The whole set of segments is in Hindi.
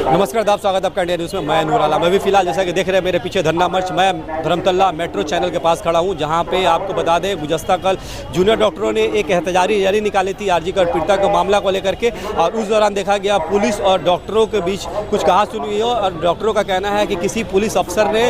नमस्कार दाब, स्वागत आपका इंडिया न्यूज़ में। मैं नूर आला। मैं भी फिलहाल जैसा कि देख रहे हैं मेरे पीछे धरना मंच, मैं धर्मतल्ला मेट्रो चैनल के पास खड़ा हूं, जहां पे आपको बता दें गुज़श्ता कल जूनियर डॉक्टरों ने एक एहतजाजी रैली निकाली थी आरजी कर पीड़िता के मामला को लेकर के, और उस दौरान देखा गया पुलिस और डॉक्टरों के बीच कुछ कहासुनी हुई हो, और डॉक्टरों का कहना है कि किसी पुलिस अफसर ने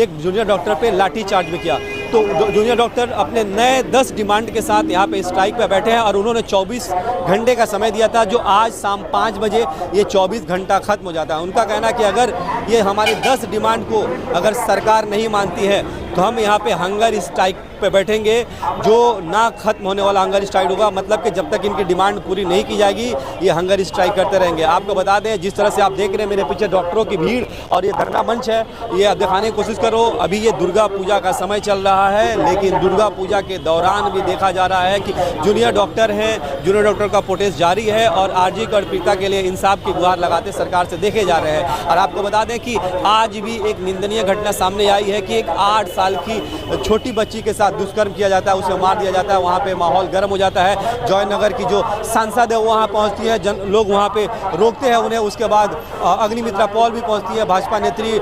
एक जूनियर डॉक्टर पर लाठीचार्ज भी किया। तो जूनियर डॉक्टर अपने नए 10 डिमांड के साथ यहाँ पे स्ट्राइक पे बैठे हैं, और उन्होंने 24 घंटे का समय दिया था, जो आज शाम 5 बजे ये 24 घंटा खत्म हो जाता है। उनका कहना है कि अगर ये हमारी 10 डिमांड को अगर सरकार नहीं मानती है तो हम यहाँ पे हंगर स्ट्राइक पे बैठेंगे, जो ना खत्म होने वाला हंगर स्ट्राइक होगा। मतलब कि जब तक इनकी डिमांड पूरी नहीं की जाएगी ये हंगर स्ट्राइक करते रहेंगे। आपको बता दें, जिस तरह से आप देख रहे हैं मेरे पीछे डॉक्टरों की भीड़ और ये धरना मंच है, ये आप दिखाने की कोशिश करो। अभी ये दुर्गा पूजा का समय चल रहा है, लेकिन दुर्गा पूजा के दौरान भी देखा जा रहा है कि जूनियर डॉक्टर हैं, जूनियर डॉक्टर का प्रोटेस्ट जारी है, और आरजी कर पीड़िता के लिए इंसाफ की गुहार लगाते सरकार से देखे जा रहे हैं। और आपको बता दें कि आज भी एक निंदनीय घटना सामने आई है कि एक 8 साल की छोटी बच्ची के साथ दुष्कर्म किया जाता है, उसे मार दिया जाता है। वहाँ पे माहौल गर्म हो जाता है। जयनगर की जो सांसद है वो वहाँ पहुँचती है, लोग वहाँ पे रोकते हैं उन्हें। उसके बाद अग्निमित्रा पॉल भी पहुँचती है, भाजपा नेत्री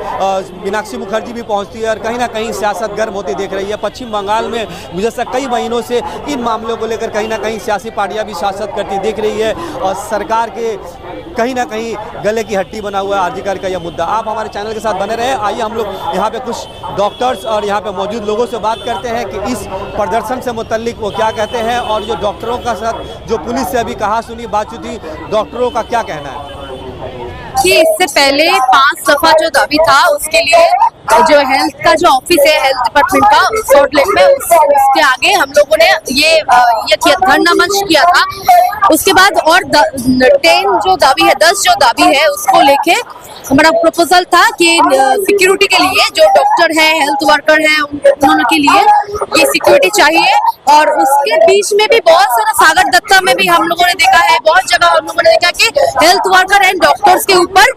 मीनाक्षी मुखर्जी भी पहुँचती है, और कहीं ना कहीं सियासत गर्म होती दिख रही है। पश्चिम बंगाल में गुज़श्ता कई महीनों से इन मामलों को लेकर कहीं ना कहीं सियासी पार्टियाँ भी सियासत करती दिख रही है, और सरकार के कहीं ना कहीं गले की हड्डी बना हुआ है आरजी कर का यह मुद्दा। आप हमारे चैनल के साथ बने रहे। आइए हम लोग यहाँ पे कुछ डॉक्टर्स और यहाँ पे मौजूद लोगों से बात करते हैं कि इस प्रदर्शन से मुतल्लिक वो क्या कहते हैं, और जो डॉक्टरों का साथ जो पुलिस से अभी कहासुनी बातचीत हुई, डॉक्टरों का क्या कहना है। कि इससे पहले 5 दफा जो दावी था उसके लिए जो हेल्थ का जो ऑफिस है हेल्थ डिपार्टमेंट का सॉल्ट लेक में, उसके आगे हम लोगों ने ये किया, धरना मंच किया था। उसके बाद और 10 जो दावी है, 10 जो दावी है उसको लेके हमारा प्रपोजल था कि सिक्योरिटी के लिए जो डॉक्टर है, हेल्थ वर्कर है, उन्होंने के लिए ये सिक्योरिटी चाहिए। और उसके बीच में भी बहुत सारा सागर दत्ता में भी हम लोगों ने देखा है, बहुत जगह हम लोगों ने देखा कि हेल्थ वर्कर एंड डॉक्टर्स के ऊपर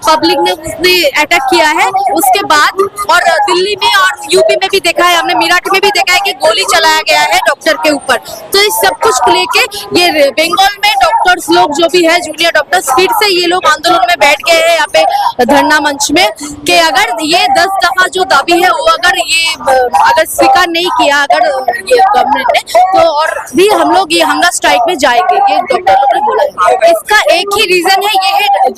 पब्लिक ने उसने अटैक किया है। उसके बाद और दिल्ली में और यूपी में भी देखा है, हमने मेरठ में भी देखा है कि गोली चलाया गया है डॉक्टर के ऊपर। तो इस सब कुछ को लेके ये बंगाल में डॉक्टर्स लोग जो भी है जूनियर डॉक्टर्स, फिर से ये लोग आंदोलन में बैठ गए हैं यहाँ पे धरना मंच में, कि अगर ये 10 दफा जो दावी है वो अगर स्वीकार नहीं किया अगर ये गवर्नमेंट ने, तो और भी हम लोग ये हंगर स्ट्राइक में जाएंगे, ये डॉक्टर लोग ने बोला। इसका एक ही रीजन है,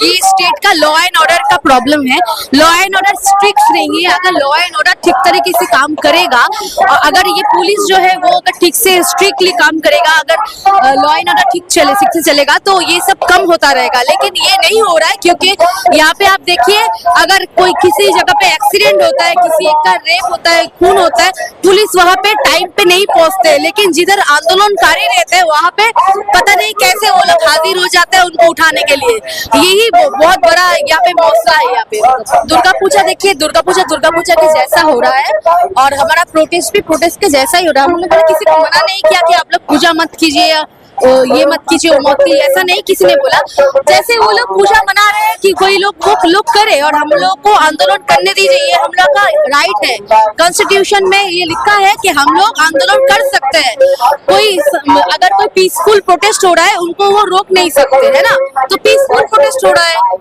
ये स्टेट का लॉ एंड ऑर्डर का प्रॉब्लम है। लॉ एंड ऑर्डर स्ट्रिक्ट नहीं है। अगर लॉ एंड ऑर्डर ठीक तरीके से काम करेगा, और अगर ये पुलिस जो है वो अगर ठीक से स्ट्रिक्टली काम करेगा, अगर लॉ एंड ऑर्डर ठीक से चलेगा तो ये सब कम होता रहेगा। लेकिन ये नहीं हो रहा है, क्योंकि यहाँ पे आप देखिए, अगर कोई किसी जगह पे एक्सीडेंट होता है, किसी एक का रेप होता है, खून होता है, पुलिस वहाँ पे टाइम पे नहीं पहुँचते। लेकिन जिधर आंदोलनकारी रहते हैं वहाँ पे पता नहीं कैसे वो लोग हाजिर हो जाते हैं उनको उठाने के लिए। यही बहुत बड़ा यहाँ पे मौका है। यहाँ पे दुर्गा पूजा देखिए, दुर्गा पूजा के जैसा हो रहा है, और हमारा प्रोटेस्ट भी प्रोटेस्ट के जैसा ही हो रहा है। हम लोगों ने किसी को मना नहीं किया कि आप लोग पूजा मत कीजिए या ये मत कीजिए, वो मत कीजिए, ऐसा नहीं किसी ने बोला। जैसे वो लोग पूजा मना रहे हैं कि कोई लोग करे, और हम लोग को आंदोलन करने दीजिए, ये हम लोग का राइट है। कॉन्स्टिट्यूशन में ये लिखा है कि हम लोग आंदोलन कर सकते हैं। अगर कोई पीसफुल प्रोटेस्ट हो रहा है उनको वो रोक नहीं सकते है ना, तो पीसफुल प्रोटेस्ट हो रहा है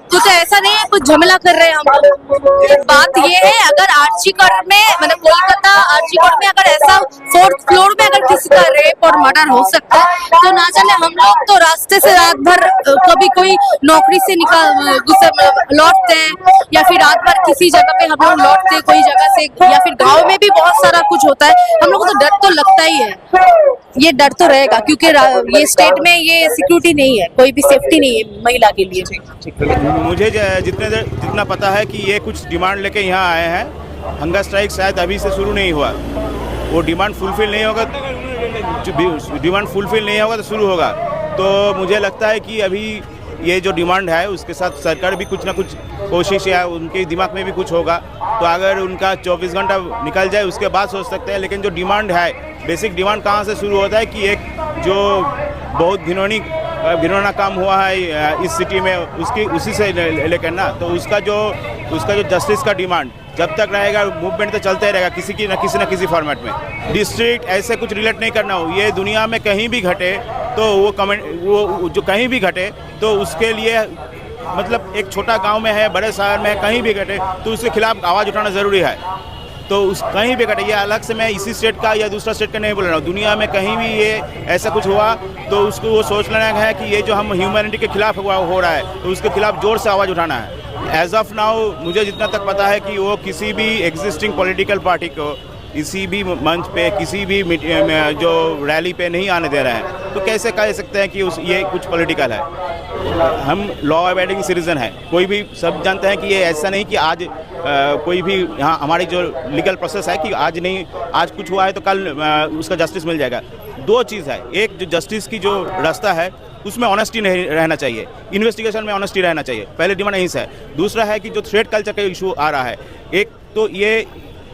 तो ऐसा नहीं है कुछ झमेला कर रहे हैं हम लोग। बात ये है, अगर आरजी कर में मतलब कोलकाता आरजी कर में अगर ऐसा 4th फ्लोर में अगर किसी का रेप और मर्डर हो सकता है, तो ना जाने हम लोग तो रास्ते से रात भर कभी कोई नौकरी से लौटते हैं, या फिर रात भर किसी जगह पे हम लोग लौटते हैं कोई जगह से, या फिर गांव में भी बहुत सारा कुछ होता है। हम लोग को तो डर तो लगता ही है, ये डर तो रहेगा, क्योंकि ये स्टेट में ये सिक्योरिटी नहीं है, कोई भी सेफ्टी नहीं है महिला के लिए। मुझे जितना पता है कि ये कुछ डिमांड लेके यहाँ आए हैं। हंगर स्ट्राइक शायद अभी से शुरू नहीं हुआ, वो डिमांड फुलफिल नहीं होगा, तो शुरू होगा। तो मुझे लगता है कि अभी ये जो डिमांड है उसके साथ सरकार भी कुछ ना कुछ कोशिश, या उनके दिमाग में भी कुछ होगा, तो अगर उनका 24 घंटा निकल जाए उसके बाद सोच सकते हैं। लेकिन जो डिमांड है, बेसिक डिमांड कहाँ से शुरू होता है कि एक जो बहुत घिनौना काम हुआ है इस सिटी में, उसी से लेकर ना, तो उसका जो जस्टिस का डिमांड जब तक रहेगा, मूवमेंट तो चलते रहेगा किसी न किसी फॉर्मेट में। डिस्ट्रिक्ट ऐसे कुछ रिलेट नहीं करना हो, ये दुनिया में कहीं भी घटे तो वो जो कहीं भी घटे तो उसके लिए मतलब एक छोटा गांव में है, बड़े शहर में है, कहीं भी घटे तो उसके खिलाफ आवाज़ उठाना ज़रूरी है। तो उस कहीं भी घटे, ये अलग से मैं इसी स्टेट का या दूसरा स्टेट का नहीं बोल रहा हूँ, दुनिया में कहीं भी ये ऐसा कुछ हुआ तो उसको वो सोच लेना है कि ये जो हम ह्यूमैनिटी के खिलाफ हो रहा है तो उसके खिलाफ ज़ोर से आवाज़ उठाना है। एज ऑफ नाउ मुझे जितना तक पता है कि वो किसी भी एग्जिस्टिंग पॉलिटिकल पार्टी को किसी भी मंच पे, किसी भी जो रैली पे नहीं आने दे रहे हैं। तो कैसे कह सकते हैं कि ये कुछ पॉलिटिकल है? हम लॉ अबाइडिंग सिटीजन है, कोई भी सब जानते हैं कि ये ऐसा नहीं कि आज कोई भी यहाँ हमारी जो लीगल प्रोसेस है कि आज कुछ हुआ है तो कल उसका जस्टिस मिल जाएगा। दो चीज़ है, एक जो जस्टिस की जो रास्ता है उसमें ऑनेस्टी नहीं रहना चाहिए, इन्वेस्टिगेशन में ऑनेस्टी रहना चाहिए, पहले डिमांड यही से है। दूसरा है कि जो थ्रेड कल्चर का इशू आ रहा है, एक तो ये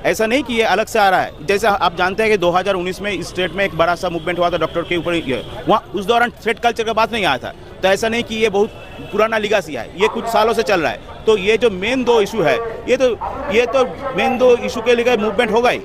ऐसा नहीं कि ये अलग से आ रहा है। जैसे आप जानते हैं कि 2019 में इस स्टेट में एक बड़ा सा मूवमेंट हुआ था डॉक्टर के ऊपर, वहाँ उस दौरान थ्रेड कल्चर का बात नहीं आया था। तो ऐसा नहीं कि ये बहुत पुराना लिगासी है, ये कुछ सालों से चल रहा है। तो ये जो मेन दो इशू है, ये तो मेन दो इशू के लिए मूवमेंट होगा ही।